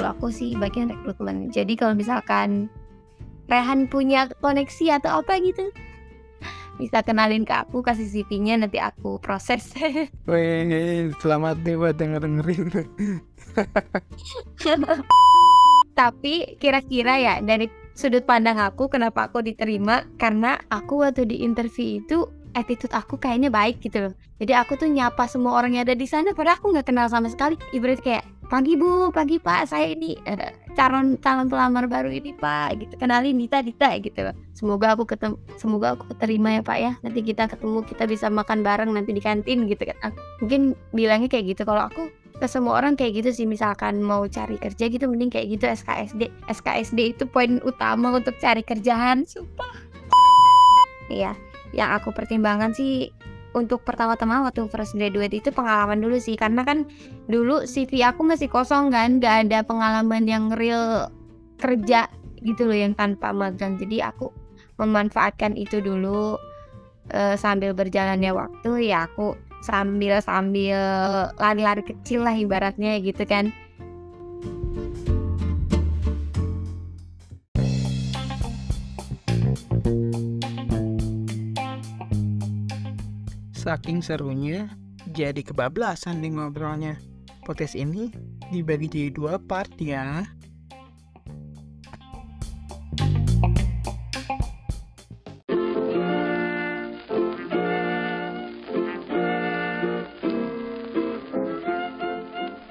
Kalau aku sih bagian rekrutmen. Jadi kalau misalkan Rehan punya koneksi atau apa gitu, bisa kenalin ke aku, kasih CV-nya, nanti aku proses. Wih, selamat nih buat yang dengerin. Tapi kira-kira ya dari sudut pandang aku, kenapa aku diterima, karena aku waktu di interview itu attitude aku kayaknya baik gitu loh. Jadi aku tuh nyapa semua orang yang ada di sana, padahal aku nggak kenal sama sekali. Ibarat kayak, pagi bu, pagi pak, saya ini calon pelamar baru ini pak, gitu. Kenalin Dita gitu loh. Semoga aku keterima ya pak ya. Nanti kita ketemu, kita bisa makan bareng nanti di kantin gitu kan. Mungkin bilangnya kayak gitu. Kalau aku ke semua orang kayak gitu sih, misalkan mau cari kerja gitu mending kayak gitu SKSD itu poin utama untuk cari kerjaan, sumpah. Iya, yang aku pertimbangkan sih untuk pertama-tama waktu fresh graduate itu pengalaman dulu sih, karena kan dulu CV aku masih kosong kan, gak ada pengalaman yang real kerja gitu loh yang tanpa magang. Jadi aku memanfaatkan itu dulu, sambil berjalannya waktu ya aku sambil lari-lari kecil lah ibaratnya gitu kan. Saking serunya, jadi kebablasan nih ngobrolnya. Podcast ini dibagi jadi 2 part ya.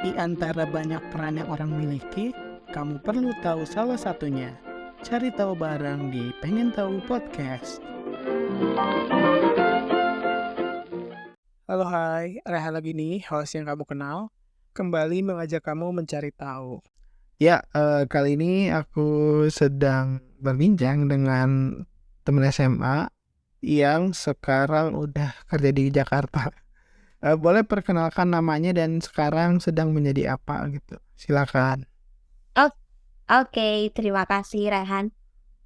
Di antara banyak peran yang orang miliki, kamu perlu tahu salah satunya. Cari tahu bareng di Pengen Tahu Podcast. Halo hai, Rehan lagi nih, host yang kamu kenal. Kembali mengajak kamu mencari tahu. Ya, kali ini aku sedang berbincang dengan teman SMA yang sekarang udah kerja di Jakarta. Boleh perkenalkan namanya dan sekarang sedang menjadi apa gitu. Silakan. Oke, terima kasih Rehan.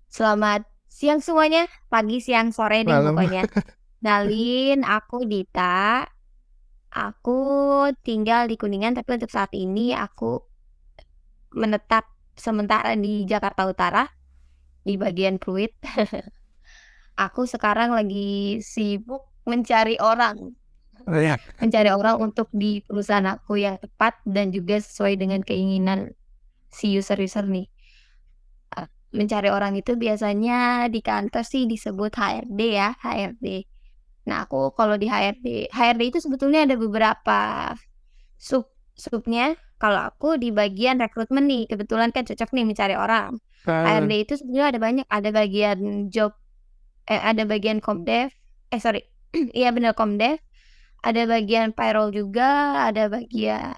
Selamat siang semuanya, pagi, siang, sore deh Malam. pokoknya. Kenalin, aku Dita. Aku tinggal di Kuningan, tapi untuk saat ini aku menetap sementara di Jakarta Utara, di bagian Pluit. Aku sekarang lagi sibuk mencari orang Ya. untuk di perusahaan aku yang tepat dan juga sesuai dengan keinginan si user nih. Mencari orang itu biasanya di kantor sih disebut HRD ya, HRD. Nah, aku kalau di HRD itu sebetulnya ada beberapa subnya. Kalau aku di bagian rekrutmen nih, kebetulan kan cocok nih mencari orang. HRD itu sebenarnya ada banyak, ada bagian ada bagian Komdev, iya benar Komdev, ada bagian payroll juga, ada bagian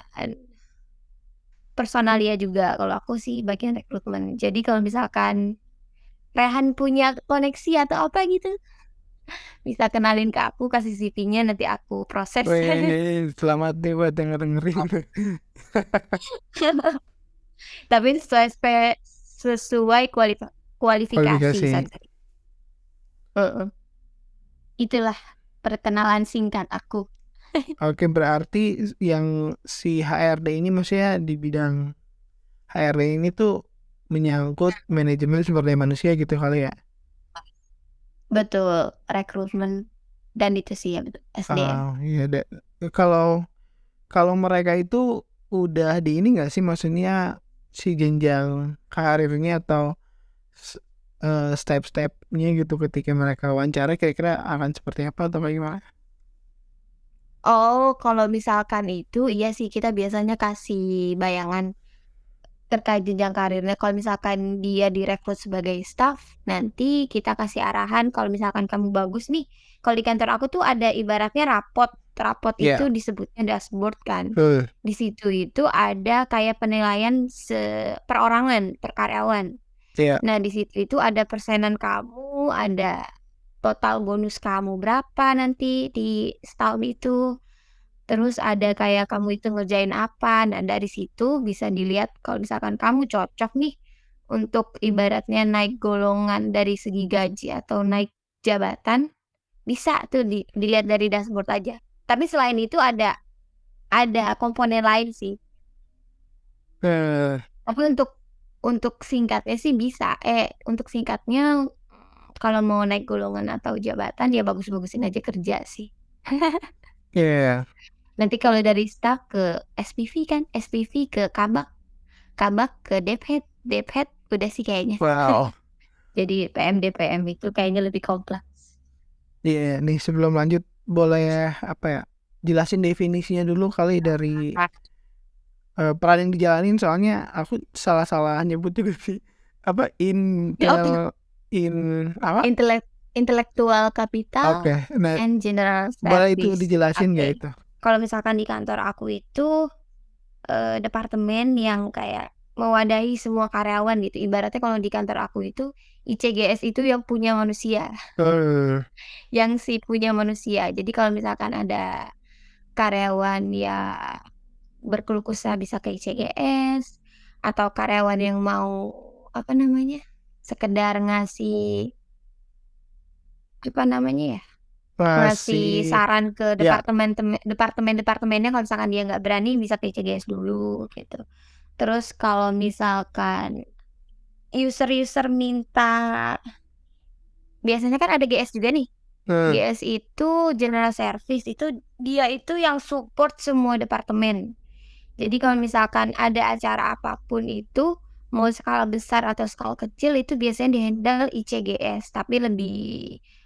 personalia juga. Kalau aku sih bagian rekrutmen. Jadi kalau misalkan Rehan punya koneksi atau apa gitu, bisa kenalin ke aku, kasih CV-nya, nanti aku proses. Wih, selamat nih buat yang dengerin. Tapi sesuai kualifikasi. Sorry. Itulah perkenalan singkat aku. Oke, berarti yang si HRD ini maksudnya di bidang HRD ini tuh menyangkut manajemen sumber daya manusia gitu kali ya? Betul, rekrutmen dan itu sih ya betul, SDM. Iya, kalau mereka itu udah di ini nggak sih, maksudnya si jenjang karirnya atau step-stepnya gitu ketika mereka wawancara kira-kira akan seperti apa atau bagaimana? Oh, kalau misalkan itu iya sih kita biasanya kasih bayangan terkait jenjang karirnya. Kalau misalkan dia direkrut sebagai staff, nanti kita kasih arahan kalau misalkan kamu bagus nih. Kalau di kantor aku tuh ada ibaratnya rapot itu disebutnya dashboard kan. Di situ itu ada kayak penilaian perorangan, per karyawan. Nah, di situ itu ada persenan kamu, ada total bonus kamu berapa nanti di setahun itu. Terus ada kayak kamu itu ngerjain apa. Nah, dari situ bisa dilihat kalau misalkan kamu cocok nih untuk ibaratnya naik golongan dari segi gaji atau naik jabatan, bisa tuh dilihat dari dashboard aja. Tapi selain itu ada komponen lain sih. Tapi untuk singkatnya sih bisa. Untuk singkatnya kalau mau naik golongan atau jabatan ya bagus-bagusin aja kerja sih. Iya. Nanti kalau dari staff ke SPV kan, SPV ke kabak, kabak ke Dephead, Dephead udah sih kayaknya. Wow. Jadi PM DPM itu kayaknya lebih kompleks. Iya, nih sebelum lanjut boleh apa ya? Jelasin definisinya dulu kali dari peran yang dijalanin, soalnya aku salah-salah nyebut juga sih. Apa Oke. apa? Intellectual capital Oke. Nah, and general boleh itu service. dijelasin nggak Oke. itu? Kalau misalkan di kantor aku itu departemen yang kayak mewadahi semua karyawan gitu. Ibaratnya kalau di kantor aku itu ICGS itu yang punya manusia, yang si punya manusia. Jadi kalau misalkan ada karyawan yang berkeluh kesah bisa ke ICGS, atau karyawan yang mau apa namanya, sekedar ngasih apa namanya ya, ngasih Masih saran ke ya. departemennya kalau misalkan dia nggak berani bisa ke ICGS dulu gitu. Terus kalau misalkan user-user minta biasanya kan ada GS juga nih. Hmm. GS itu general service, itu dia itu yang support semua departemen. Jadi kalau misalkan ada acara apapun itu, mau skala besar atau skala kecil itu biasanya di-handle ICGS, tapi lebih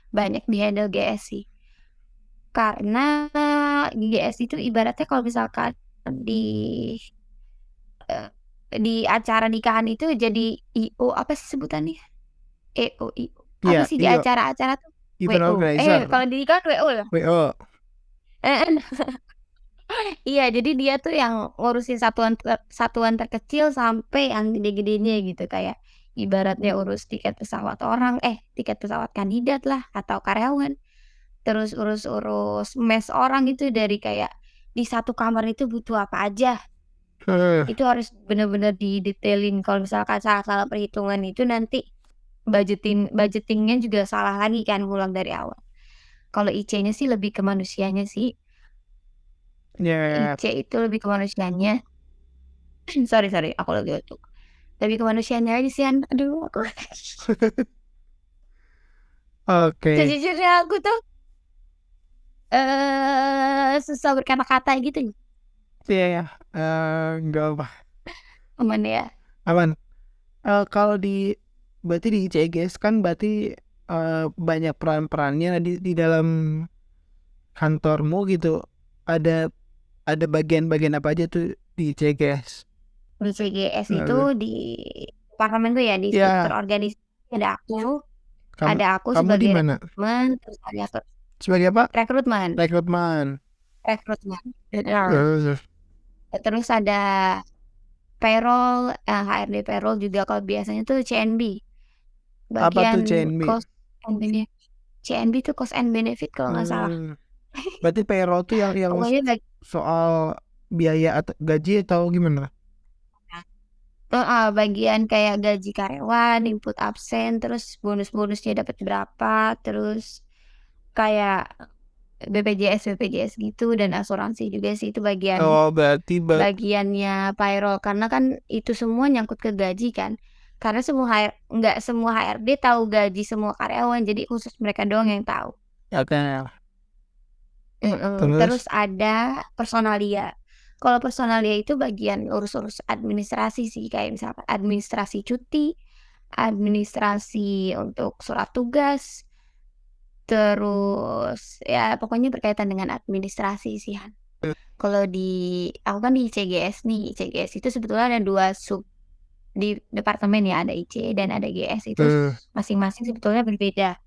banyak di-handle GS sih. Karena GS itu ibaratnya kalau misalkan di di acara nikahan itu jadi IO, apa sih sebutannya? EO, apa Iya, sih di iya. acara-acara tuh? Event WO. organizer. Kalau di nikahan WO loh. WO. Iya, jadi dia tuh yang ngurusin satuan terkecil sampai yang gede-gedenya gitu, kayak ibaratnya urus tiket pesawat tiket pesawat kandidat lah atau karyawan, terus urus mes orang itu dari kayak di satu kamar itu butuh apa aja, Hmm. itu harus bener-bener didetailin. Kalau misalkan salah-salah perhitungan itu nanti budgetingnya juga salah lagi kan, ngulang dari awal. Kalau IC-nya sih lebih ke manusianya sih. Ya. IC itu lebih ke manusianya. Sorry, aku lagi batuk. Lebih ke manusianya aja sih, aduh aku Oke. sejujurnya aku tuh susah berkata-kata gitu. Iya ya. Nggak apa. Aman ya. Aman. Kalau berarti di ICGS kan berarti banyak peran-perannya di dalam kantormu gitu. Ada bagian-bagian apa aja tuh di ICGS? Di CGS itu Eh, di departemen tuh ya, di struktur Ya, organisasi kamu ada aku kamu di sebagai mana? rekrutmen, terus ada aku Sebagai apa? rekrutmen, Rekrutmen. rekrutmen. Benar. Eh, Terus ada payroll, HRD payroll juga kalau biasanya tuh CNB, Apa tuh bagian CNB? cost and benefit. CNB tuh cost and benefit kalau nggak salah. Berarti payroll tuh yang Pokoknya soal biaya atau gaji atau gimana? bagian kayak gaji karyawan, input absen, terus bonus-bonusnya dapat berapa, terus kayak BPJS gitu dan asuransi juga sih itu Oh, berarti bagiannya payroll karena kan itu semua nyangkut ke gaji kan. Karena nggak semua HRD tahu gaji semua karyawan, jadi khusus mereka doang yang tahu. ya. Terus Terus ada personalia. Kalau personalia itu bagian urus-urus administrasi sih, kayak misalkan administrasi cuti, administrasi untuk surat tugas, terus ya pokoknya berkaitan dengan administrasi sih, Han. Kalau aku kan di ICGS nih, ICGS itu sebetulnya ada 2 di departemen ya, ada IC dan ada GS, itu masing-masing sebetulnya berbeda.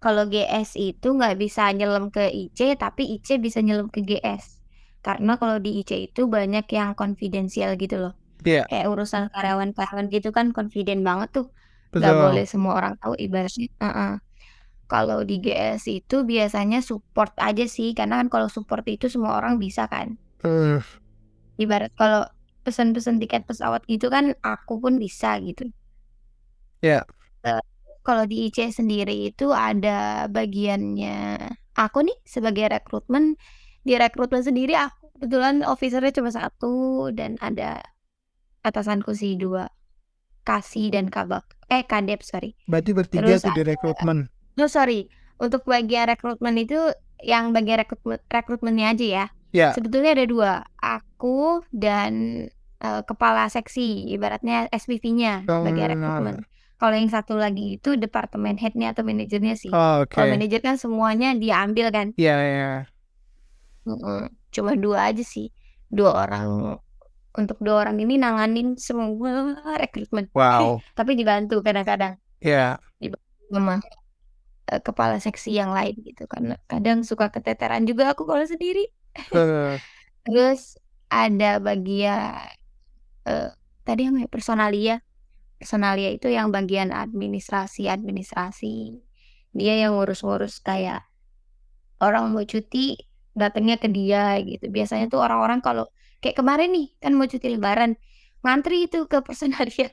Kalau GS itu nggak bisa nyelem ke IC, tapi IC bisa nyelem ke GS. Karena kalau di IC itu banyak yang konfidensial gitu loh. ya, Kayak urusan karyawan-karyawan gitu kan confident banget tuh. Nggak boleh betul. semua orang tahu ibaratnya. Kalau di GS itu biasanya support aja sih, karena kan kalau support itu semua orang bisa kan. Eh, Ibarat kalau pesen-pesen tiket pesawat gitu kan aku pun bisa gitu. ya. Kalau di IC sendiri itu ada bagiannya aku nih sebagai rekrutmen. Di rekrutmen sendiri aku kebetulan officer-nya cuma 1 dan ada atasanku sih dua, Kasi dan Kadep, sorry. Berarti bertiga Terus tuh di rekrutmen. sorry, untuk bagian rekrutmen itu yang bagian rekrutmennya aja ya. Ya. Sebetulnya ada dua, aku dan kepala seksi, ibaratnya SPV-nya bagian rekrutmen. Kalau yang satu lagi itu departemen head-nya atau manajernya sih. Oh, oke. Kalau manajer kan semuanya dia ambil kan. Iya. Cuma dua aja sih, 2 orang. Untuk 2 orang ini nanganin semua rekrutmen. Wow. Tapi dibantu kadang-kadang. Iya. Dibantu sama kepala seksi yang lain gitu, karena kadang suka keteteran juga aku kalau sendiri. Terus ada bagian tadi apa ya, personalia itu yang bagian administrasi. Dia yang ngurus-ngurus kayak orang mau cuti datangnya ke dia gitu. Biasanya tuh orang-orang kalau kayak kemarin nih kan mau cuti lebaran, ngantri itu ke personalia.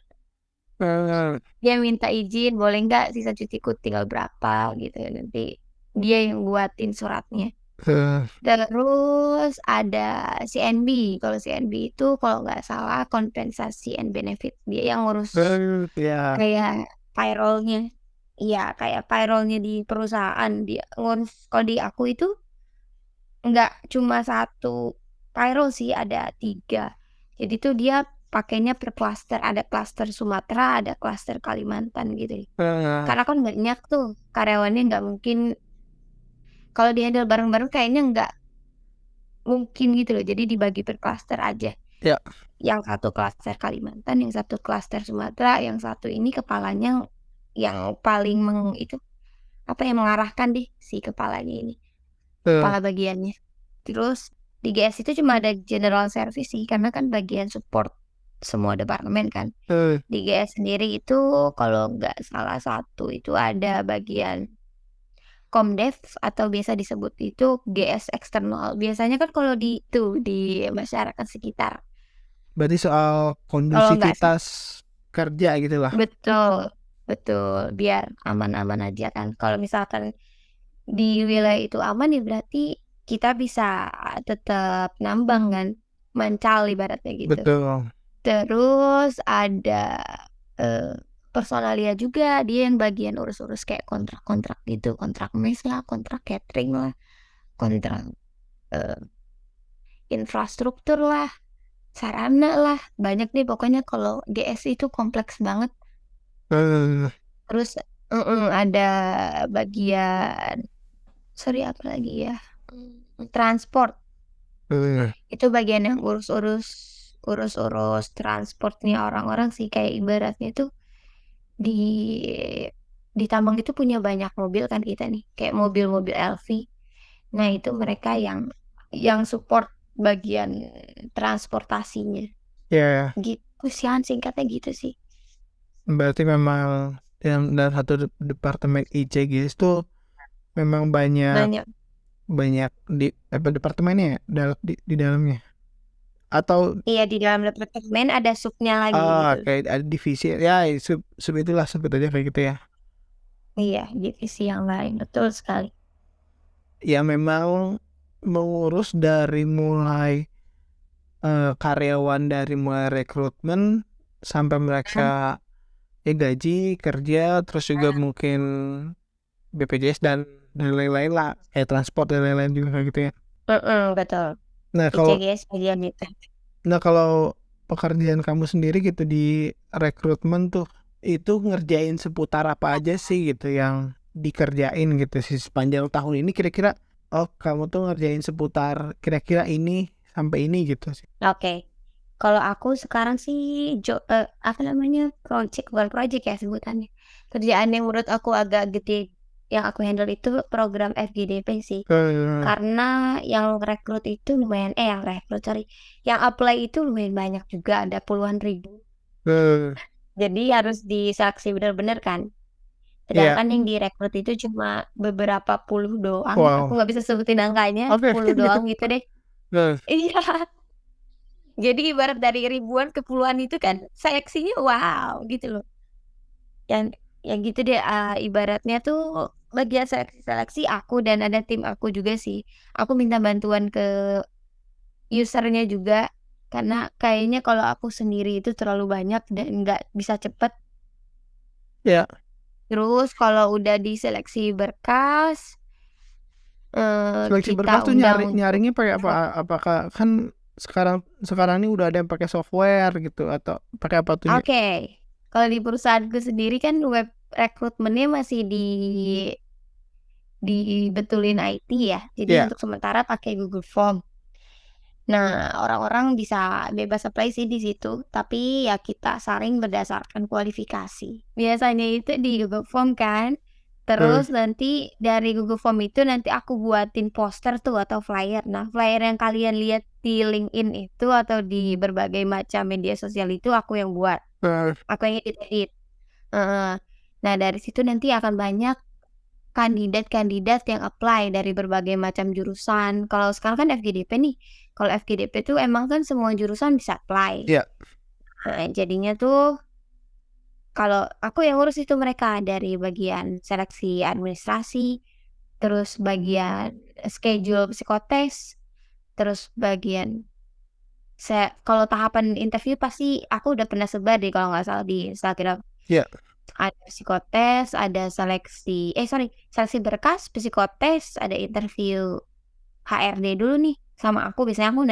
Dia minta izin boleh nggak sisa cutiku tinggal berapa gitu, nanti dia yang buatin suratnya. Terus ada CNB. Kalau CNB itu kalau nggak salah kompensasi and benefit, dia yang ngurus kayak payroll-nya. Iya, kayak payroll-nya di perusahaan dia ngurus. Kalau di aku itu nggak cuma 1 payroll sih, ada 3. Jadi tuh dia pakainya per klaster, ada klaster Sumatera, ada klaster Kalimantan gitu. Karena kan banyak tuh karyawannya, nggak mungkin kalau di-handle bareng-bareng kayaknya nggak mungkin gitu loh. Jadi dibagi per klaster aja. Ya. Yang satu klaster Kalimantan, yang satu klaster Sumatera, yang satu ini kepalanya yang paling mengarahkan deh si kepalanya ini. Kepala bagiannya. Terus di GS itu cuma ada general service sih, karena kan bagian support semua departemen kan. Di GS sendiri itu kalau nggak salah satu itu ada bagian Komdev atau biasa disebut itu GS eksternal. Biasanya kan kalau di masyarakat sekitar. Berarti soal kondusivitas kerja gitu lah. Betul. Biar aman-aman aja kan. Kalau misalkan di wilayah itu aman ya berarti kita bisa tetap nambang kan, mancal ibaratnya gitu. Betul. Terus ada personalia juga, dia yang bagian urus-urus kayak kontrak-kontrak gitu, kontrak mes lah, kontrak catering lah, kontrak infrastruktur lah, sarana lah, banyak deh pokoknya. Kalau GS itu kompleks banget. Terus ada bagian apa lagi ya, transport. Itu bagian yang urus transportnya orang-orang sih, kayak ibaratnya tuh di tambang itu punya banyak mobil kan kita nih, kayak mobil-mobil LV. Nah itu mereka yang support bagian transportasinya. Gitu sih, singkatnya gitu sih. Berarti memang dalam satu departemen ICGS tuh memang banyak di departemennya ya, di dalamnya, atau iya di dalam departemen ada subnya lagi gitu. Kayak ada divisi ya, sub itulah, sebut aja kayak gitu ya. Iya, divisi yang lain, betul sekali. Ya memang mengurus dari mulai karyawan, dari mulai rekrutmen sampai mereka gaji, kerja, terus juga mungkin BPJS dan lain-lain lah, kayak transport dan lain-lain juga kayak gitu ya. Betul. Nah ICGS bagian itu. Nah kalau pekerjaan kamu sendiri gitu di rekrutmen tuh, itu ngerjain seputar apa aja sih gitu yang dikerjain gitu sih sepanjang tahun ini, kira-kira kamu tuh ngerjain seputar kira-kira ini sampai ini gitu sih. Oke. Kalau aku sekarang sih project ya sebutannya. Kerjaan yang menurut aku agak gede yang aku handle itu program FGDP sih. Karena yang rekrut itu lumayan yang apply itu lumayan banyak juga, ada puluhan ribu. Jadi harus diseleksi benar-benar kan. Sedangkan yang direkrut itu cuma beberapa puluh doang. Aku nggak bisa sebutin angkanya, 10 doang gitu deh. Iya. Jadi ibarat dari ribuan ke puluhan itu kan seleksinya wow gitu loh. Yang gitu deh, ibaratnya tuh bagian seleksi aku dan ada tim aku juga sih. Aku minta bantuan ke usernya juga. karena kayaknya kalau aku sendiri itu terlalu banyak dan nggak bisa cepet. Ya, Terus kalau udah diseleksi berkas, seleksi berkas kita tuh undang untuk nyaringnya pakai apa? Apakah kan sekarang ini udah ada yang pakai software gitu atau pakai apa tuh? Oke, kalau di perusahaanku sendiri kan web rekrutmennya masih dibetulin IT ya. Jadi Ya, untuk sementara pakai Google Form. Nah, orang-orang bisa bebas apply sih di situ, tapi ya kita saring berdasarkan kualifikasi. Biasanya itu di Google Form kan. eh, Terus nanti dari Google Form itu nanti aku buatin poster tuh atau flyer. Nah, flyer yang kalian lihat di LinkedIn itu atau di berbagai macam media sosial itu aku yang buat. eh, Aku yang edit-edit. Heeh. Nah, dari situ nanti akan banyak kandidat-kandidat yang apply dari berbagai macam jurusan. Kalau sekarang kan FGDP nih. Kalau FGDP tuh emang kan semua jurusan bisa apply. ya, Nah, jadinya tuh kalau aku yang ngurus itu mereka dari bagian seleksi administrasi, terus bagian schedule psikotes, terus bagian kalau tahapan interview pasti aku udah pernah sebar deh kalau nggak salah di Instagram. ya, Ada psikotes, ada seleksi berkas, psikotes, ada interview HRD dulu nih sama aku. Biasanya aku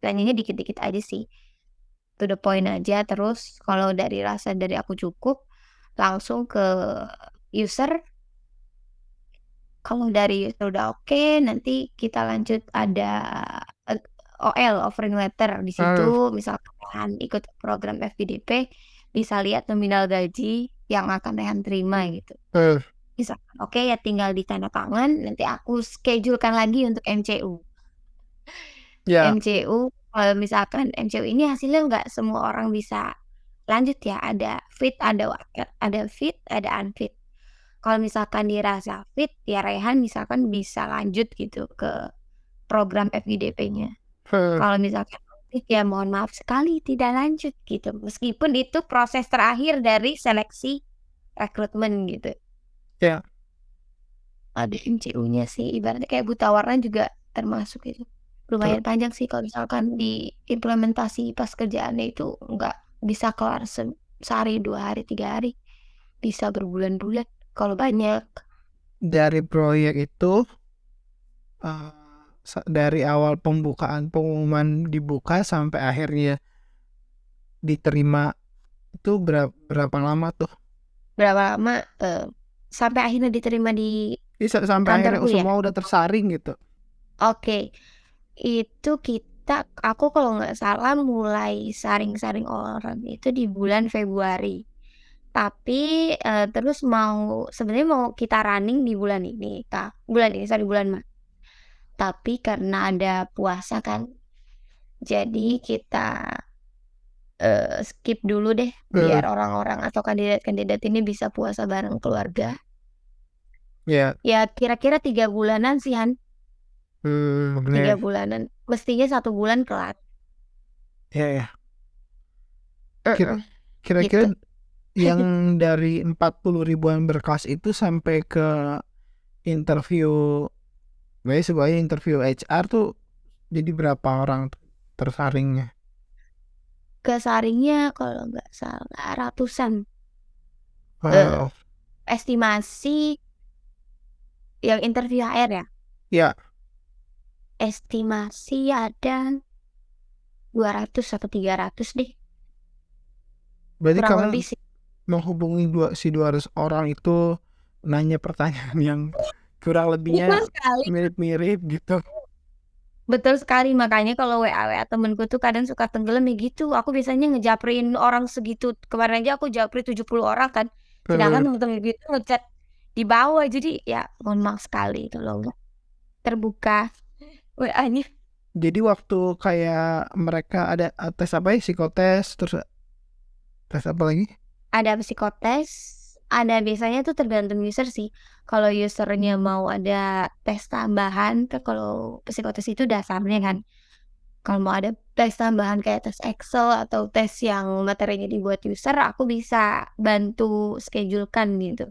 nanyanya dikit-dikit aja sih, to the point aja. Terus kalau dari rasa dari aku cukup, langsung ke user. Kalau dari user udah oke, nanti kita lanjut ada eh, OL, offering letter. Di eh, situ misalkan ikut program FPDP, bisa lihat nominal gaji yang akan Rehan terima gitu. eh, Misalkan oke ya tinggal ditanda tangan, nanti aku schedulekan lagi untuk MCU. ya, MCU, kalau misalkan MCU ini hasilnya nggak semua orang bisa lanjut ya, ada fit, ada waket, ada fit, ada unfit. Kalau misalkan dirasa fit, ya Rehan misalkan bisa lanjut gitu ke program FGDP-nya. eh, Kalau misalkan unfit, ya mohon maaf sekali tidak lanjut gitu. Meskipun itu proses terakhir dari seleksi rekrutmen gitu. ya. Ada MCU-nya sih, ibaratnya kayak buta warna juga termasuk itu. Lumayan panjang sih kalau misalkan diimplementasi pas kerjaannya itu nggak bisa kelar sehari, 2 hari, 3 hari. Bisa berbulan-bulan kalau banyak. Dari proyek itu eh, dari awal pengumuman dibuka sampai akhirnya diterima itu berapa lama tuh? Berapa lama sampai akhirnya diterima di Bisa sampai akhirnya kantorku ya? semua udah tersaring gitu. Oke, itu aku kalau nggak salah mulai saring-saring orang itu di bulan Februari. Tapi terus sebenarnya mau kita running di bulan ini, bulan Maret. Tapi karena ada puasa kan, jadi kita skip dulu deh Eh, biar orang-orang atau kandidat-kandidat ini bisa puasa bareng keluarga. ya, Ya kira-kira 3 bulanan sih Han, tiga bener. bulanan. Mestinya 1 bulan kelar. Ya, ya. Kira, Heeh, kira-kira gitu. yang dari 40 ribuan berkas itu sampai ke interview, sebagai interview HR tuh jadi berapa orang tuh tersaringnya? Kesaringnya kalau nggak salah ratusan. Eh, Wow. estimasi yang interview HR ya. Ya, Estimasi ada 200 atau 300 deh. berarti Kurang kalian lebih sih. menghubungi 200 orang itu nanya pertanyaan yang kurang Betul lebihnya sekali. mirip-mirip gitu. Betul sekali, makanya kalau WA temenku tuh kadang suka tenggelam ya gitu. Aku biasanya ngejaprin orang segitu. Kemarin aja aku japri 70 orang kan. Sedangkan Eh, temen-temen gitu ngechat di bawah. Jadi ya mohon maaf sekali itu loh. Nggak terbuka WA-nya. jadi waktu kayak mereka ada tes apa ya, psikotes, terus tes apa lagi? Ada psikotes, ada biasanya tuh tergantung user sih. Kalau usernya mau ada tes tambahan, kan kalau psikotes itu dasarnya kan. Kalau mau ada tes tambahan kayak tes Excel atau tes yang materinya dibuat user, aku bisa bantu schedulekan gitu.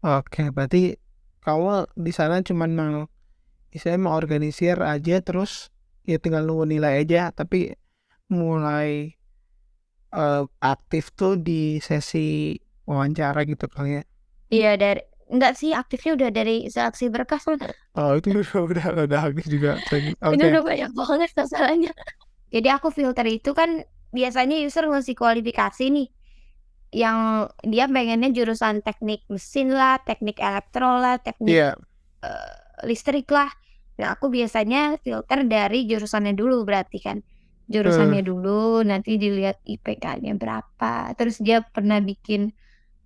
Oke, berarti kamu di sana cuman istilahnya mau organisir aja terus ya tinggal nunggu nilai aja, tapi mulai aktif tuh di sesi wawancara gitu kali ya? Iya enggak sih, aktifnya udah dari seleksi berkas loh. Oh itu udah aktif juga. Ini Oke. udah banyak banget masalahnya. Jadi aku filter itu kan biasanya user ngasih kualifikasi nih, yang dia pengennya jurusan teknik mesin lah, teknik elektro lah, teknik Iya. listrik lah. Nah aku biasanya filter dari jurusannya dulu berarti kan. Eh, Jurusannya dulu, nanti dilihat IPK-nya berapa, terus dia pernah bikin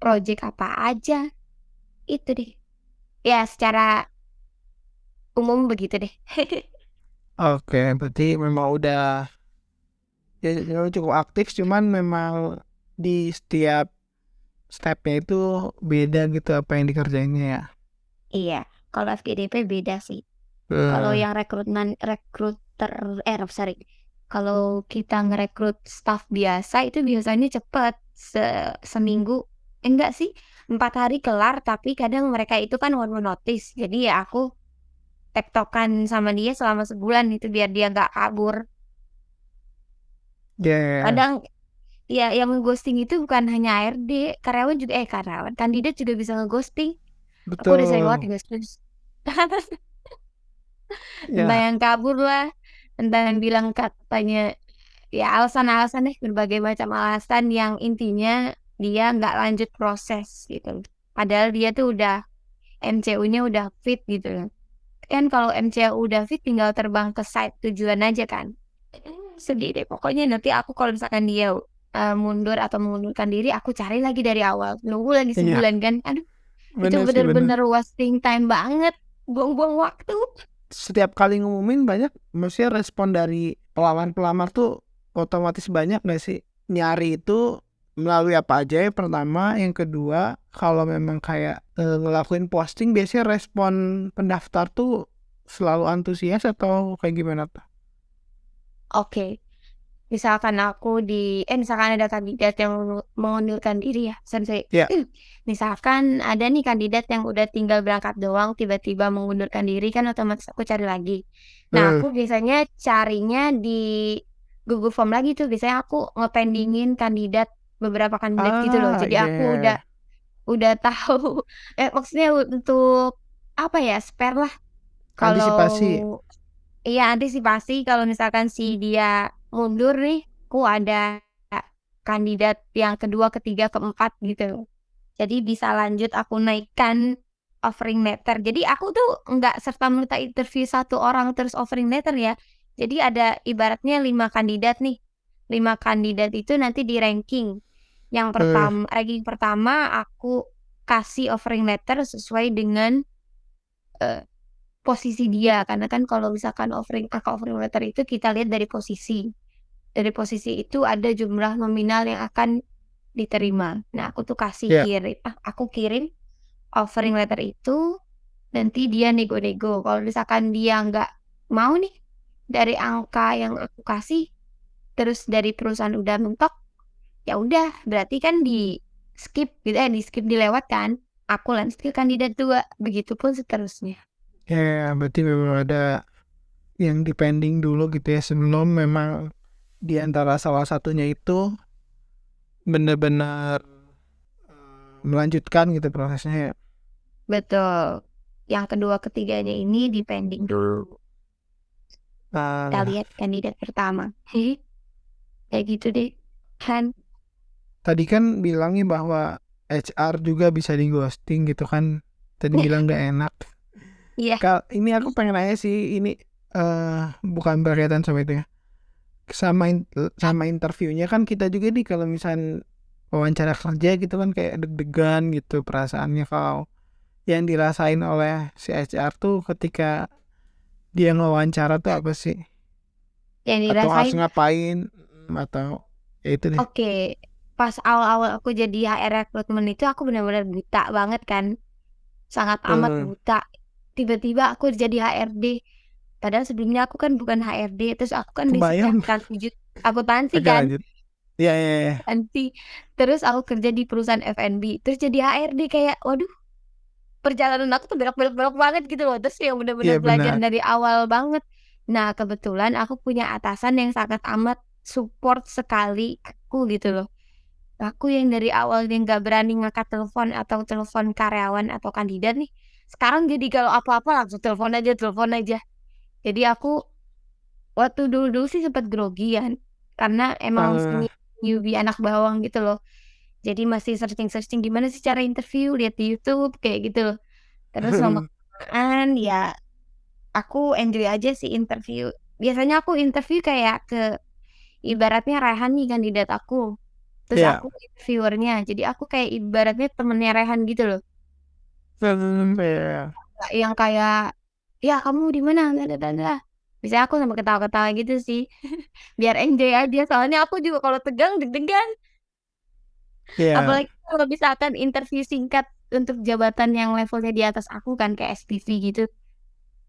project apa aja, itu deh. Ya secara umum begitu deh. oke, berarti memang udah ya cukup aktif, cuman memang di setiap stepnya itu beda gitu apa yang dikerjainnya ya. Iya, kalau FGDP beda sih. Kalau Eh, yang rekruter sorry, kalau kita ngerekrut staff biasa itu biasanya cepet, seminggu enggak sih, 4 hari kelar, tapi kadang mereka itu kan one man notice. Jadi ya aku tektokan sama dia selama sebulan itu biar dia nggak kabur. ya, Kadang ya yang nge-ghosting itu bukan hanya HRD, karyawan juga karyawan, kandidat juga bisa nge-ghosting. Aku udah sering betul. banget di-ghosting. Entah Ya, yang kabur lah, entah yang bilang katanya ya alasan-alasan deh, berbagai macam alasan yang intinya dia nggak lanjut proses gitu. Padahal dia tuh udah MCU-nya udah fit gitu loh. Kan kalau MCU udah fit tinggal terbang ke site tujuan aja kan. Sedih deh pokoknya nanti aku kalau misalkan dia mundur atau mengundurkan diri, aku cari lagi dari awal. Nunggu lagi iya, sebulan kan. Aduh, itu bener sih bener. bener-bener wasting time banget. Buang-buang waktu. Setiap kali ngumumin banyak, maksudnya respon dari pelamar-pelamar tuh otomatis banyak nggak sih? Nyari itu melalui apa aja ya pertama, yang kedua kalau memang kayak ngelakuin posting biasanya respon pendaftar tuh selalu antusias atau kayak gimana tuh? Oke. Misalkan misalkan ada kandidat yang mengundurkan diri ya, sorry. Ya, Misalkan ada nih kandidat yang udah tinggal berangkat doang, tiba-tiba mengundurkan diri kan otomatis aku cari lagi. Nah, eh, aku biasanya carinya di Google Form lagi tuh, biasanya aku ngependingin beberapa kandidat gitu loh. Jadi iya, aku udah tahu, maksudnya untuk apa ya, spare lah kalau antisipasi. iya, antisipasi kalau misalkan si dia mundur nih, aku ada kandidat yang kedua, ketiga, keempat gitu. Jadi bisa lanjut aku naikkan offering letter. Jadi aku tuh nggak serta-merta interview satu orang terus offering letter ya. Jadi ada ibaratnya 5 kandidat nih. 5 kandidat itu nanti di-ranking. Yang Eh, ranking pertama aku kasih offering letter sesuai dengan, eee posisi dia, karena kan kalau misalkan offering letter itu kita lihat dari posisi. Dari posisi itu ada jumlah nominal yang akan diterima. Nah, ya, aku kirim offering letter itu, nanti dia nego-nego. Kalau misalkan dia nggak mau nih dari angka yang aku kasih, terus dari perusahaan udah mentok, ya udah berarti kan di-skip gitu di-skip dilewatkan. Aku lanjut ke kandidat 2, begitupun seterusnya. ya, berarti memang ada yang dipending dulu gitu ya sebelum memang di antara salah satunya itu benar-benar melanjutkan gitu prosesnya ya. Betul. Yang kedua, ketiganya ini dipending dulu. Kita Nah, lihat kandidat pertama. Kayak gitu deh. Kan? tadi kan bilangnya bahwa HR juga bisa di ghosting gitu kan. Tadi bilang gak enak. Iya. Ini aku pengen nanya sih, ini bukan berkaitan sama itu ya. Sama interviewnya kan kita juga nih kalau misal wawancara kerja gitu kan kayak deg-degan gitu perasaannya. Kalau yang dirasain oleh si HR tuh ketika dia ngewawancara tuh apa sih? Yang Atau harus dirasain, ngapain? Atau ya itu deh. oke. Pas awal-awal aku jadi HR rekrutmen itu aku benar-benar buta banget kan. Sangat amat Eh, buta. Tiba-tiba aku jadi HRD. Padahal sebelumnya aku kan bukan HRD. Terus aku kan basicnya kebayang. akuntansi Oke kan. lanjut. Ya, ya, ya. Akuntansi. Terus aku kerja di perusahaan F&B. Terus jadi HRD kayak, waduh, perjalanan aku tuh belok-belok banget gitu loh, terus yang Iya bener-bener belajar benar. dari awal banget. Nah, kebetulan aku punya atasan yang sangat amat support sekali aku gitu loh. Aku yang dari awalnya nggak berani ngangkat telepon atau telepon karyawan atau kandidat nih, sekarang jadi kalau apa-apa langsung telepon aja telepon aja. Jadi aku waktu dulu-dulu sih sempet grogi kan, karena emang masih Eh, newbie anak bawang gitu loh. Jadi masih searching-searching gimana sih cara interview, lihat di YouTube kayak gitu loh. Terus lama-kelamaan ya aku enjoy aja sih interview. Biasanya aku interview kayak ke ibaratnya Rehan nih kandidat aku, terus ya. aku interviewernya. Jadi aku kayak ibaratnya temennya Rehan gitu loh. Ya. Nggak yang kayak, "Ya kamu di mana?" Biasanya aku sampai ketawa-ketawa gitu sih, biar enjoy aja. Soalnya aku juga kalau tegang deg-degan. Ya. Apalagi kalau misalkan interview singkat untuk jabatan yang levelnya di atas aku kan kayak SPV gitu.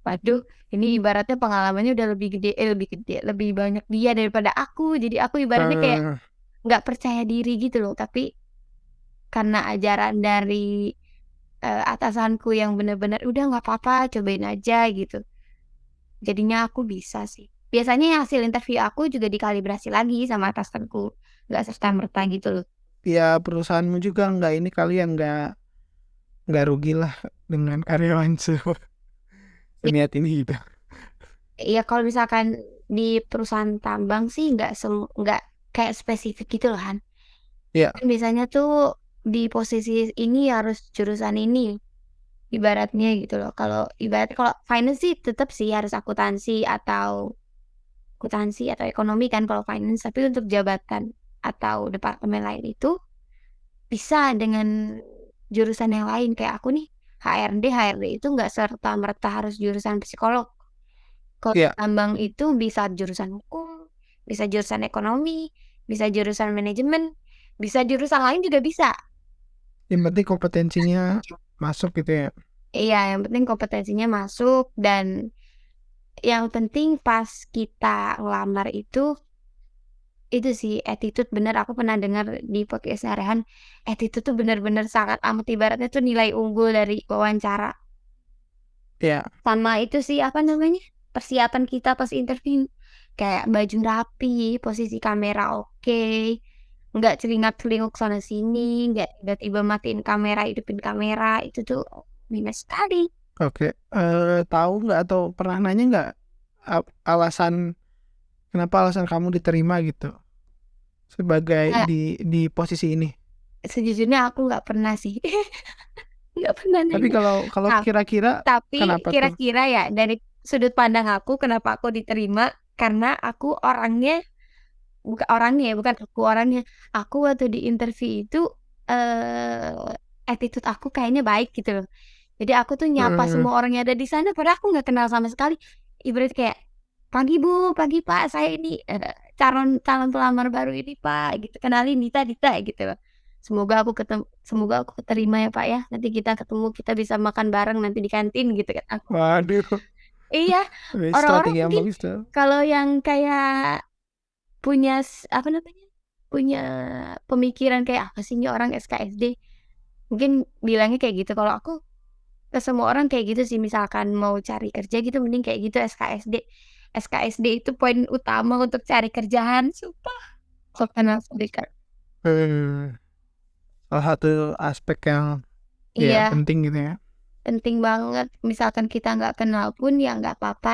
Waduh, ini ibaratnya pengalamannya udah lebih gede, lebih banyak dia daripada aku. Jadi aku ibaratnya kayak Eh, nggak percaya diri gitu loh. Tapi karena ajaran dari atasanku yang bener-bener, "Udah nggak apa-apa, cobain aja," gitu. Jadinya aku bisa sih. Biasanya hasil interview aku juga dikalibrasi lagi sama atasanku, nggak serta-merta gitu loh. Ya perusahaanmu juga nggak ini kalian nggak rugi lah dengan karyawan Ya, seniat ini gitu. ya kalau misalkan di perusahaan tambang sih nggak kayak spesifik gitu loh Han. Ya. Kan biasanya tuh di posisi ini harus jurusan ini, ibaratnya gitu loh. Kalau ibaratnya kalau finance sih tetap sih harus akuntansi atau ekonomi kan kalau finance, tapi untuk jabatan atau departemen lain itu bisa dengan jurusan yang lain. Kayak aku nih HRD itu nggak serta-merta harus jurusan psikolog. Kalau Ya. tambang itu bisa jurusan hukum, bisa jurusan ekonomi, bisa jurusan manajemen, bisa jurusan lain juga bisa. Yang penting kompetensinya masuk gitu ya. Iya, yang penting kompetensinya masuk dan yang penting pas kita ngelamar itu sih attitude bener aku pernah dengar di podcast Rehan, attitude tuh bener-bener sangat amat ibaratnya tuh nilai unggul dari wawancara. Ya. Sama itu sih, apa namanya, persiapan kita pas interview. Kayak baju rapi, posisi kamera oke, nggak celingak-celinguk sana sini, nggak tiba-tiba matiin kamera, hidupin kamera, itu tuh minus sekali. Oke. Tahu nggak atau pernah nanya nggak kenapa alasan kamu diterima gitu sebagai Nah, di posisi ini? sejujurnya aku nggak pernah sih, nggak pernah Tapi nanya. kalau Tap kira-kira tapi kenapa tuh? kira-kira ya dari sudut pandang aku kenapa aku diterima, karena aku orangnya bukan orangnya ya, bukan aku orangnya. Aku waktu di interview itu, attitude aku kayaknya baik gitu loh. Jadi aku tuh nyapa Hmm, semua orang yang ada di sana padahal aku nggak kenal sama sekali. Ibarat kayak, "Pagi Bu, pagi Pak, saya ini, calon calon pelamar baru ini Pak," gitu, "kenalin Dita Dita," gitu loh. Semoga aku keterima ya Pak ya, nanti kita ketemu, kita bisa makan bareng nanti di kantin," gitu kan aku. waduh, Iya, orang-orang strategi yang mungkin bagus tuh. kalau yang kayak punya apa namanya, punya pemikiran kayak, "Apa sih ini orang SKSD?" Mungkin bilangnya kayak gitu. Kalau aku ke semua orang kayak gitu sih, misalkan mau cari kerja gitu mending kayak gitu SKSD. SKSD itu poin utama untuk cari kerjaan, sumpah. Sopan asli, Kak. Hmm, salah satu aspek yang ya Iya, penting gitu ya. penting banget. Misalkan kita nggak kenal pun ya nggak apa-apa,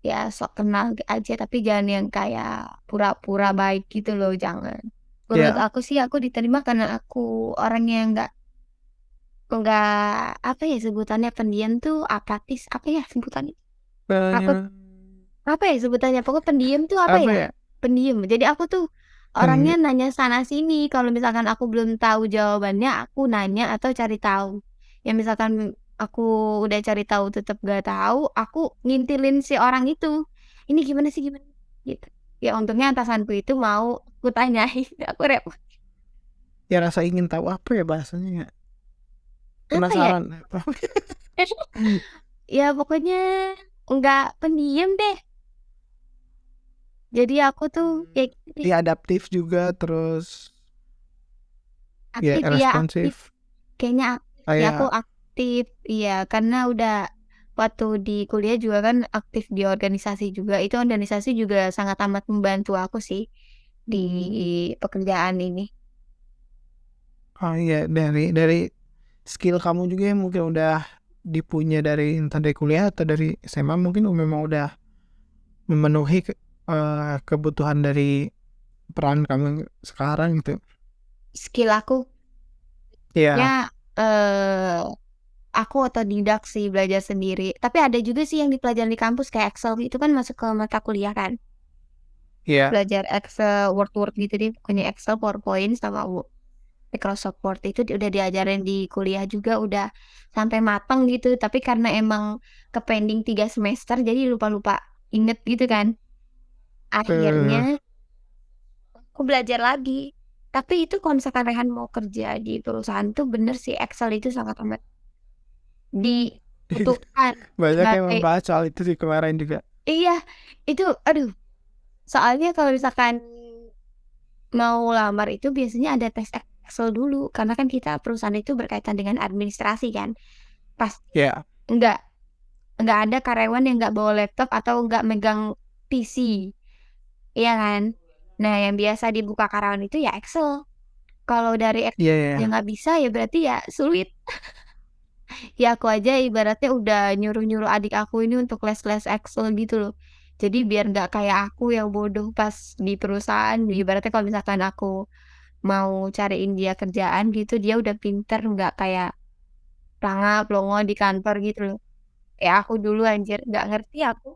ya sok kenal aja, tapi jangan yang kayak pura-pura baik gitu loh, jangan. Menurut Ya, aku sih aku diterima karena aku orangnya yang nggak apa ya sebutannya, pendiam tuh apatis, apa ya sebutannya? Takut banyak apa ya sebutannya, pokoknya pendiam tuh apa apa ya? ya Pendiam. Jadi aku tuh pen orangnya nanya sana sini, kalau misalkan aku belum tahu jawabannya, aku nanya atau cari tahu. Ya misalkan aku udah cari tahu tetep gak tahu, aku ngintilin si orang itu, "Ini gimana sih, gimana?" Gitu. Ya untungnya atasanku itu mau aku tanyain, aku repot. ya rasa ingin tahu apa ya bahasanya ya? Apa ya? Penasaran apa? Ya pokoknya nggak pendiam deh. Jadi aku tuh kayak gitu deh, Ya adaptif juga terus ya aktif, iya aktif. responsif Kayaknya aktif ya, aku kayak aktif, iya, karena udah waktu di kuliah juga kan aktif di organisasi juga. Itu organisasi juga sangat amat membantu aku sih di pekerjaan ini. Oh iya, dari skill kamu juga yang mungkin udah dipunya dari entah dari kuliah atau dari SMA mungkin memang udah memenuhi kebutuhan dari peran kamu sekarang gitu. Skill aku Iya, ya aku otodidak sih belajar sendiri. Tapi ada juga sih yang dipelajari di kampus kayak Excel itu kan masuk ke mata kuliah kan. iya. Belajar Excel, Word gitu deh. Pokoknya Excel, PowerPoint sama Microsoft Word itu udah diajarin di kuliah juga udah sampai matang gitu. Tapi karena emang ke pending 3 semester jadi lupa-lupa inget gitu kan. Eh, Akhirnya aku belajar lagi. Tapi itu kalau misalkan Rehan mau kerja di perusahaan tuh bener sih Excel itu sangat amat dibutuhkan banyak yang sebagai membahas soal itu sih kemarin juga. iya itu aduh soalnya kalau misalkan mau lamar itu biasanya ada tes Excel dulu karena kan kita perusahaan itu berkaitan dengan administrasi kan pas Ya, nggak nggak ada karyawan yang nggak bawa laptop atau nggak megang PC iya kan nah yang biasa dibuka karyawan itu ya Excel kalau dari Excel iya, dia iya. nggak bisa ya berarti ya sulit ya aku aja ibaratnya udah nyuruh-nyuruh adik aku ini untuk les-les Excel gitu loh. Jadi biar nggak kayak aku yang bodoh pas di perusahaan. Ibaratnya kalau misalkan aku mau cariin dia kerjaan gitu, dia udah pinter nggak kayak pelongo di kantor gitu loh. Ya aku dulu anjir nggak ngerti aku.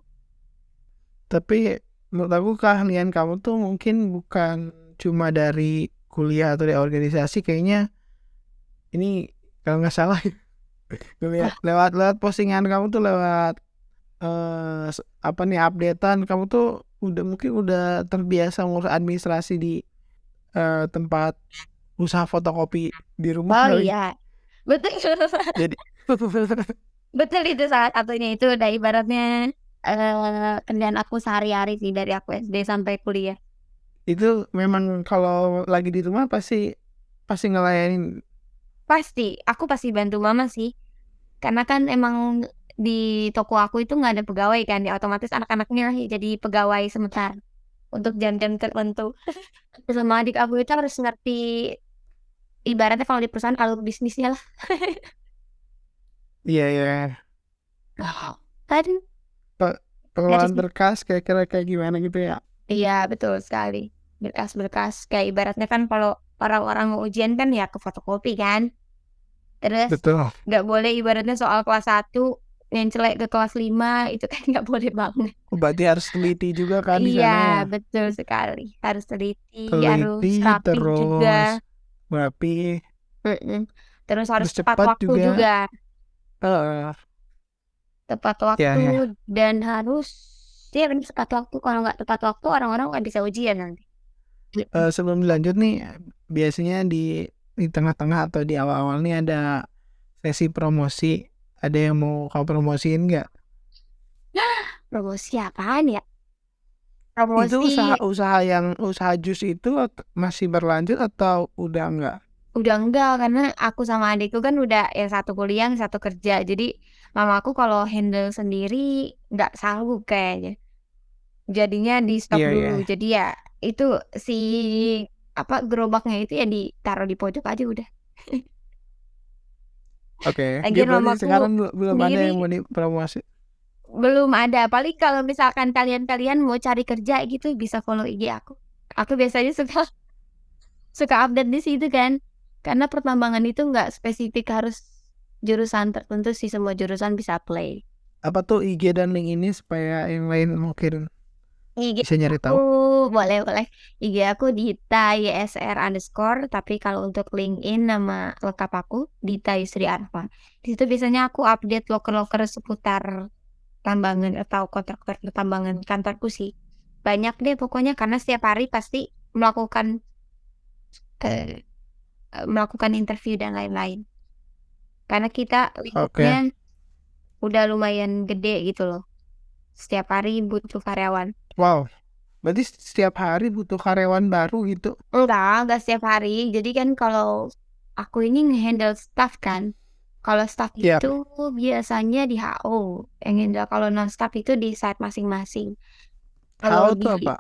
Tapi menurut aku keahlian kamu tuh mungkin bukan cuma dari kuliah atau dari organisasi, kayaknya ini kalau nggak salah Wah, lewat postingan kamu tuh lewat apa nih updatean kamu tuh mungkin udah terbiasa ngurus administrasi di tempat usaha fotokopi di rumah oh kali. iya, betul. Jadi Betul itu salah satunya itu udah ibaratnya kerjaan aku sehari-hari sih dari aku SD sampai kuliah. itu memang kalau lagi di rumah pasti pasti ngelayanin. Pasti, aku pasti bantu mama sih. Karena kan emang di toko aku itu nggak ada pegawai kan, ya otomatis anak-anaknya jadi pegawai sementara untuk jam-jam tertentu. Terus sama adik aku itu harus ngerti ibaratnya kalau di perusahaan kalau bisnisnya lah. Iya, iya. Kan Pe- dari pengelolaan situ. berkas kira-kira kayak gimana gitu ya. Iya, betul sekali. Berkas-berkas kayak ibaratnya kan kalau orang-orang mau ujian kan ya ke fotokopi kan. Terus Betul. nggak boleh ibaratnya soal kelas 1 yang jelek ke kelas 5 itu kan nggak boleh banget. Oh, berarti harus teliti juga kan di Iya, sana ya. betul sekali. Harus teliti, harus Teliti rapih juga. terus rapi Mm-mm. Terus harus terus tepat cepat waktu juga. juga. Eh, Tepat ya, waktu ya. dan harus dia benar tepat waktu. Kalau nggak tepat waktu orang-orang nggak bisa ujian nanti. Sebelum dilanjut nih, biasanya di tengah-tengah atau di awal-awal nih ada sesi promosi. Ada yang mau kau promosiin nggak? Promosi apaan ya? Itu Promosi usaha jus itu masih berlanjut atau udah enggak? udah enggak karena aku sama adikku kan udah yang satu kuliah, yang satu kerja. Jadi mama aku kalau handle sendiri nggak sanggup kayaknya. Jadinya di stop Iya, dulu. iya. Jadi ya itu si apa gerobaknya itu ya ditaruh di pojok aja udah. Oke. Dia Lagian berarti mamaku sekarang belum ada sendiri yang mau dipromosi. belum ada. Paling kalau misalkan kalian-kalian mau cari kerja gitu bisa follow IG aku. Aku biasanya suka suka update di situ kan. Karena pertambangan itu nggak spesifik harus jurusan tertentu sih semua jurusan bisa play. Apa tuh IG dan link ini supaya yang lain mungkin IG bisa nyari aku tahu? boleh boleh. IG aku Dita YSR underscore tapi kalau untuk LinkedIn nama lengkap aku Dita Yusri Arfa. Di situ biasanya aku update loker-loker seputar tambangan atau kontraktor pertambangan kantorku sih. Banyak deh pokoknya karena setiap hari pasti melakukan eh, melakukan interview dan lain-lain. Karena kita Oke. lingkupnya udah lumayan gede gitu loh. Setiap hari butuh karyawan. Wow. Berarti setiap hari butuh karyawan baru gitu. Enggak setiap hari. Jadi kan kalau aku ini nge-handle staff kan. Kalau staff Iya. itu biasanya di HO, yang handle. Kalau non staff itu di site masing-masing. Kalau HO tuh di apa?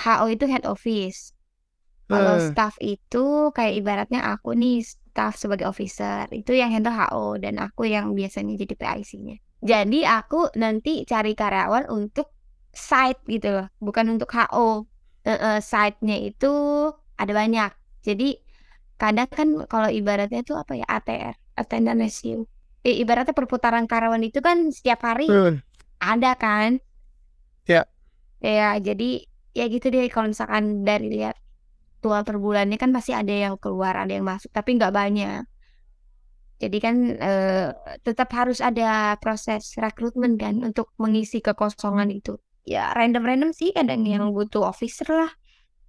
HO itu head office. Kalau Eh, staff itu kayak ibaratnya aku nih staff sebagai officer, itu yang handle HO dan aku yang biasanya jadi PIC-nya. Jadi aku nanti cari karyawan untuk site gitu loh, bukan untuk HO. Site-nya itu ada banyak. Jadi kadang kan kalau ibaratnya tuh apa ya, ATR, attendance ratio. Ibaratnya perputaran karyawan itu kan setiap hari eh, ada kan. ya. Ya jadi ya gitu deh, kalau misalkan dari lihat jadwal per bulannya kan pasti ada yang keluar, ada yang masuk, tapi nggak banyak. Jadi kan tetap harus ada proses rekrutmen kan untuk mengisi kekosongan itu. Ya random-random sih, kadang yang butuh officer lah,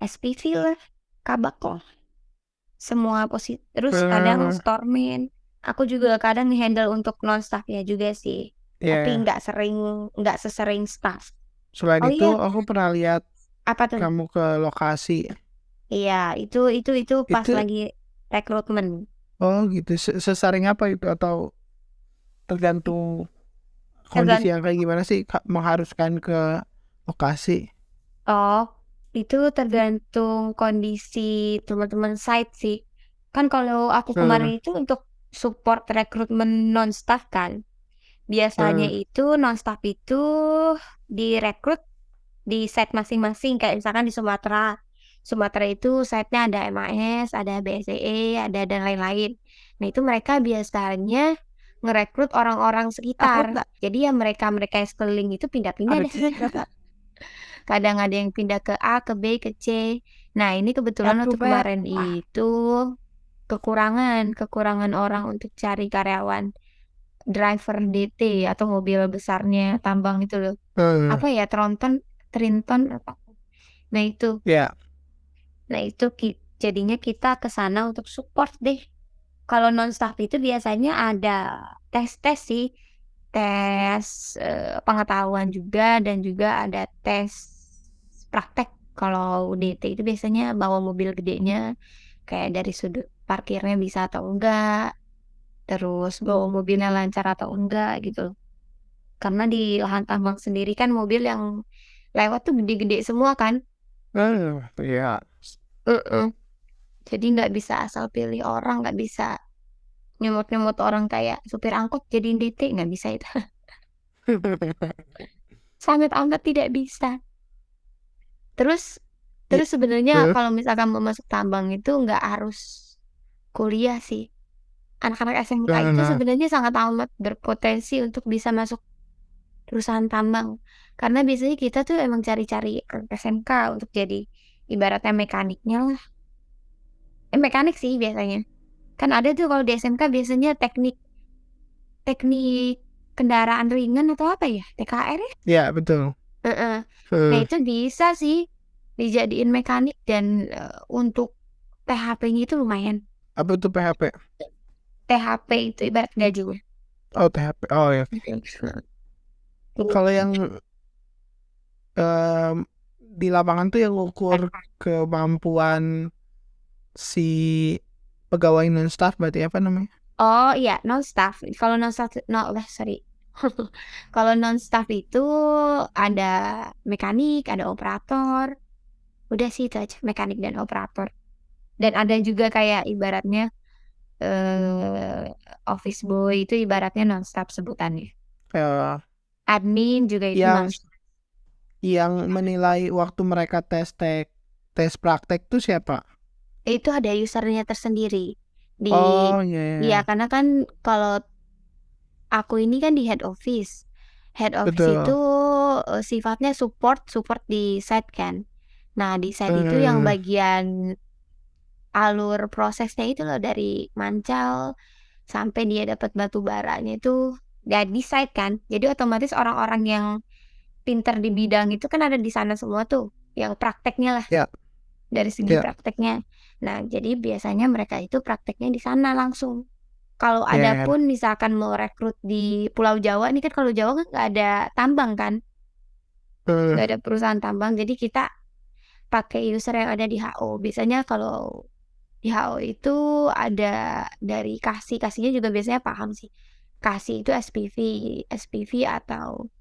SPV lah, kabak lah, semua terus kadang Eh, storeman. Aku juga kadang handle untuk non staff ya juga sih, tapi ya. nggak sesering staff. Selain Oh itu, iya, aku pernah lihat apa tuh? kamu ke lokasi. Iya, itu pas Itu, lagi rekrutmen. oh gitu. Sesering apa itu atau tergantung kondisi Tergantung. yang kayak gimana sih mengharuskan ke lokasi? Oh, itu tergantung kondisi teman-teman site sih. Kan kalau aku Eh, kemarin itu untuk support rekrutmen non-staff kan. Biasanya eh, itu non-staff itu direkrut di site masing-masing. Kayak misalkan di Sumatera. Sumatera itu site-nya ada MAS, ada BSEE, ada dan lain-lain. Nah itu mereka biasanya ngerekrut orang-orang sekitar. Jadi ya mereka-mereka yang sekeliling itu pindah-pindah ada deh. Kadang ada yang pindah ke A, ke B, ke C. Nah, ini kebetulan satu waktu Pak. kemarin itu kekurangan orang untuk cari karyawan driver DT atau mobil besarnya tambang itu loh. Eh, Apa ya, Trinton apa? Nah, itu. ya. Nah, itu jadinya kita ke sana untuk support deh. Kalau non-staff itu biasanya ada tes-tes sih. Tes pengetahuan juga dan juga ada tes praktek. Kalau DT itu biasanya bawa mobil gedenya, kayak dari sudut parkirnya bisa atau enggak, terus bawa mobilnya lancar atau enggak gitu. Karena di lahan tambang sendiri kan mobil yang lewat tuh gede-gede semua kan. Ya. Heeh. Jadi nggak bisa asal pilih orang, nggak bisa nyemot-nyemot orang kayak supir angkot jadiin DT, nggak bisa itu. Sangat amat tidak bisa. Terus Ya. terus sebenarnya Eh, kalau misalkan mau masuk tambang itu nggak harus kuliah sih. Anak-anak SMK Nah, itu nah, sebenarnya sangat amat berpotensi untuk bisa masuk perusahaan tambang. Karena biasanya kita tuh emang cari-cari SMK untuk jadi ibaratnya mekaniknya lah. Mekanik sih biasanya. Kan ada tuh kalau di SMK biasanya teknik teknik kendaraan ringan atau apa ya? TKR ya? ya betul. Heeh. Nah Eh, itu bisa sih dijadiin mekanik dan untuk THP-nya itu lumayan. apa itu PHP? THP itu ibarat gaji. Oh, THP. Oh ya. Kalau yang em, di lapangan tuh yang ukur kemampuan si pegawai non staff berarti apa namanya? Oh iya, non staff. Kalau non staff, no, sorry. Kalau non staff itu ada mekanik, ada operator. Udah sih itu aja, mekanik dan operator. Dan ada juga kayak ibaratnya eh office boy itu ibaratnya non staff sebutannya. Eh, Admin juga itu non yang staff. menilai waktu mereka tes praktek tuh siapa? Itu ada usernya tersendiri. Di Oh iya, Iya, iya. karena kan kalau aku ini kan di head office. Head office itu Betul. sifatnya support di site kan. Nah, di site itu yang Eh, bagian alur prosesnya itu loh dari mancal sampai dia dapat batu baranya itu ya di site kan. Jadi otomatis orang-orang yang pinter di bidang itu kan ada di sana semua tuh, yang prakteknya lah ya, dari segi ya, prakteknya. Nah, jadi biasanya mereka itu prakteknya di sana langsung. Kalau ya, ada ya. pun misalkan mau rekrut di Pulau Jawa, ini kan kalau Jawa kan nggak ada tambang kan, Eh, nggak ada perusahaan tambang, jadi kita pakai user yang ada di HO. Biasanya kalau Di HO itu ada dari kasihnya juga biasanya paham sih. Kasih itu SPV atau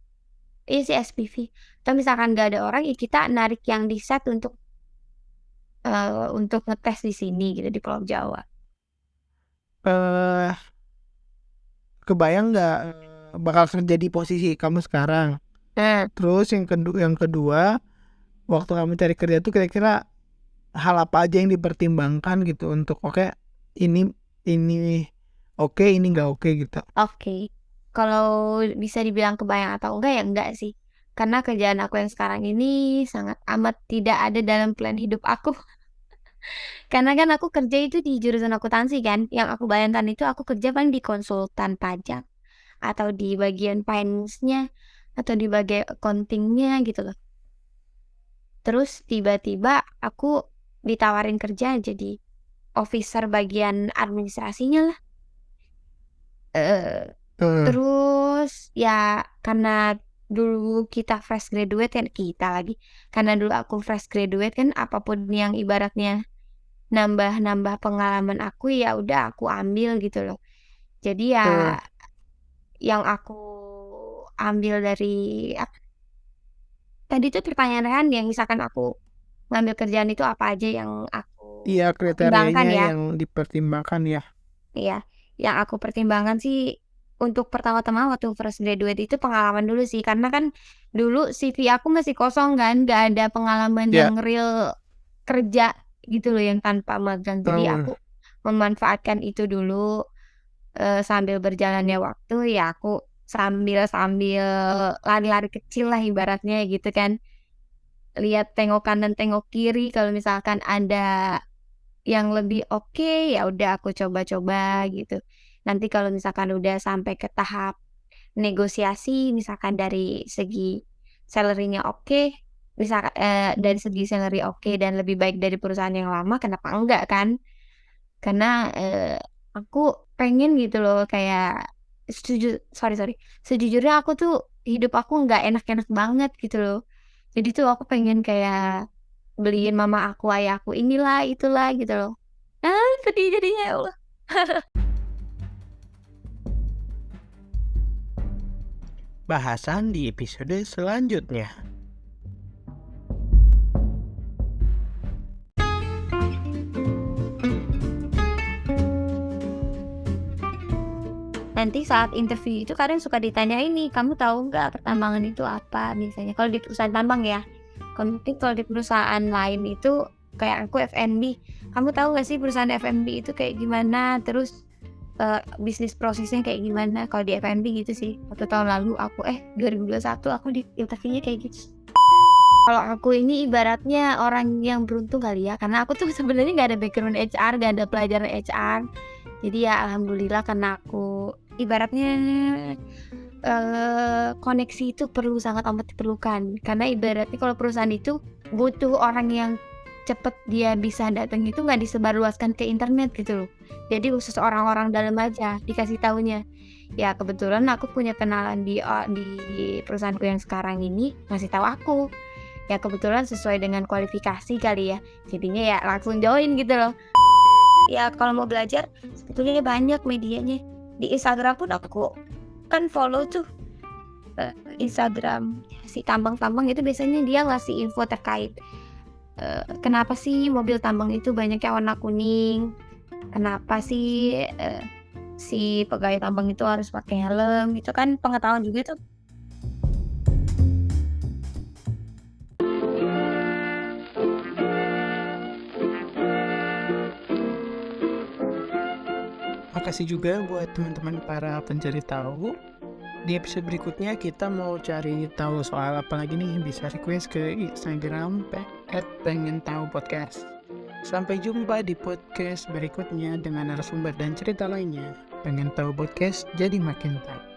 iya sih SPV. Atau misalkan nggak ada orang, ya kita narik yang di-set untuk ngetes di sini gitu, di Pulau Jawa. Eh, kebayang nggak bakal kerja di posisi kamu sekarang? Terus yang kedua, waktu kamu cari kerja tuh kira-kira hal apa aja yang dipertimbangkan gitu untuk ini oke, ini nggak oke gitu. Oke. Kalau bisa dibilang kebayang atau enggak, ya enggak sih. Karena kerjaan aku yang sekarang ini sangat amat tidak ada dalam plan hidup aku. Karena kan aku kerja itu di jurusan akuntansi kan, yang aku bayangkan itu aku kerja paling di konsultan pajak, atau di bagian finance-nya, atau di bagian accounting-nya gitu loh. Terus tiba-tiba aku ditawarin kerja jadi officer bagian administrasinya lah. Terus ya karena dulu kita fresh graduate kan, karena dulu aku fresh graduate kan, apapun yang ibaratnya nambah pengalaman aku, ya udah aku ambil gitu loh. Jadi ya yang aku ambil dari tadi tuh pertanyaan Rehan, yang misalkan aku ngambil kerjaan itu apa aja yang aku Iya, pertimbangkan kriterianya ya. yang dipertimbangkan ya. Iya, yang aku pertimbangkan sih untuk pertama-tama waktu fresh graduate itu pengalaman dulu sih, karena kan dulu CV aku masih kosong kan, nggak ada pengalaman Ya. yang real kerja gitu loh, yang tanpa magang. Jadi aku memanfaatkan itu dulu, sambil berjalannya waktu ya aku sambil lari-lari kecil lah ibaratnya gitu kan. Lihat tengok kanan tengok kiri, kalau misalkan ada yang lebih oke, ya udah aku coba-coba gitu. Nanti kalau misalkan udah sampai ke tahap negosiasi, misalkan dari segi salary-nya oke, dari segi salary oke dan lebih baik dari perusahaan yang lama, kenapa enggak kan? Karena, aku pengen gitu loh kayak sejujurnya aku tuh hidup aku nggak enak-enak banget gitu loh. Jadi tuh aku pengen kayak beliin mama aku, ayahku inilah, itulah gitu loh. Sedih jadinya ya Allah. Bahasan di episode selanjutnya. Nanti saat interview itu kadang suka ditanya ini, "Kamu tahu nggak pertambangan itu apa?" Misalnya kalau di perusahaan tambang ya. Kalau di perusahaan lain itu kayak aku F&B, "Kamu tahu nggak sih perusahaan F&B itu kayak gimana? Terus, bisnis prosesnya kayak gimana?" Kalau di F&B gitu sih. Waktu tahun lalu 2021 aku di interviewnya kayak gitu. Kalau aku ini ibaratnya orang yang beruntung kali ya, karena aku tuh sebenarnya nggak ada background HR, nggak ada pelajaran HR. Jadi ya alhamdulillah, karena aku ibaratnya, koneksi itu sangat amat diperlukan. Karena ibaratnya kalau perusahaan itu butuh orang yang cepet dia bisa datang, itu nggak disebarluaskan ke internet gitu loh. Jadi khusus orang-orang dalam aja dikasih taunya. Ya kebetulan aku punya kenalan di perusahaanku yang sekarang ini ngasih tahu aku. Ya kebetulan sesuai dengan kualifikasi kali ya. Jadinya ya langsung join gitu loh. Ya kalau mau belajar sebetulnya banyak medianya. Di Instagram pun aku kan follow tuh Instagram si tambang-tambang itu, biasanya dia ngasih info terkait kenapa sih mobil tambang itu banyaknya warna kuning, kenapa sih si pegawai tambang itu harus pakai helm, itu kan pengetahuan juga tuh. Makasih juga buat teman-teman para pencari tahu. Di episode berikutnya kita mau cari tahu soal apa lagi nih, bisa request ke Instagram @pengentahu_podcast. Sampai jumpa di podcast berikutnya dengan narasumber dan cerita lainnya. Pengen tahu podcast jadi makin tahu.